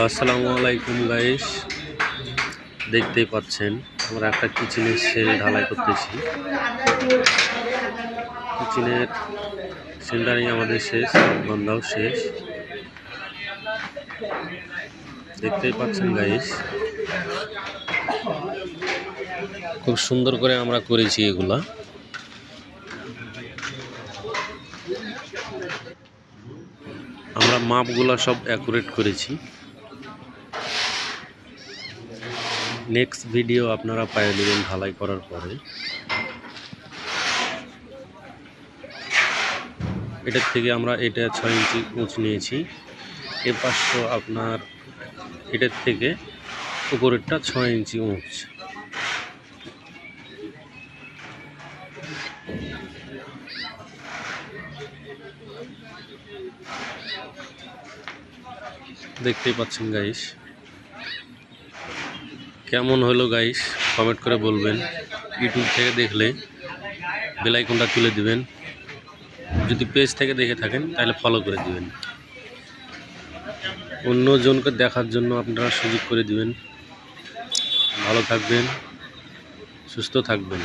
আসসালামু আলাইকুম গাইস, দেখতেই পাচ্ছেন আমরা একটা কিচেনের সেল ঢালাই করতেছি। কিচেনের সেন্টারিং আমাদের শেষ, বন্ধাও শেষ। দেখতেই পাচ্ছেন গাইস, খুব সুন্দর করে আমরা করেছি এগুলা। আমরা মাপগুলা সব অ্যাকুরেট করেছি। নেক্সট ভিডিও আপনারা পেয়ে নেবেন ঢালাই করার পরে। এটার থেকে আমরা এটা 6 ইঞ্চি উঁচ নিয়েছি। এ পাশে আপনার এটার থেকে উপরেরটা 6 ইঞ্চি উঁচ। দেখতেই পাচ্ছেন গাইস, কেমন হলো গাইস কমেন্ট করে বলবেন। ইউটিউব থেকে দেখলে বেল আইকনটা তুলে দিবেন, যদি পেজ থেকে দেখে থাকেন তাহলে ফলো করে দিবেন। অন্যজনকে দেখার জন্য আপনারা সুযোগ করে দিবেন। ভালো থাকবেন, সুস্থ থাকবেন।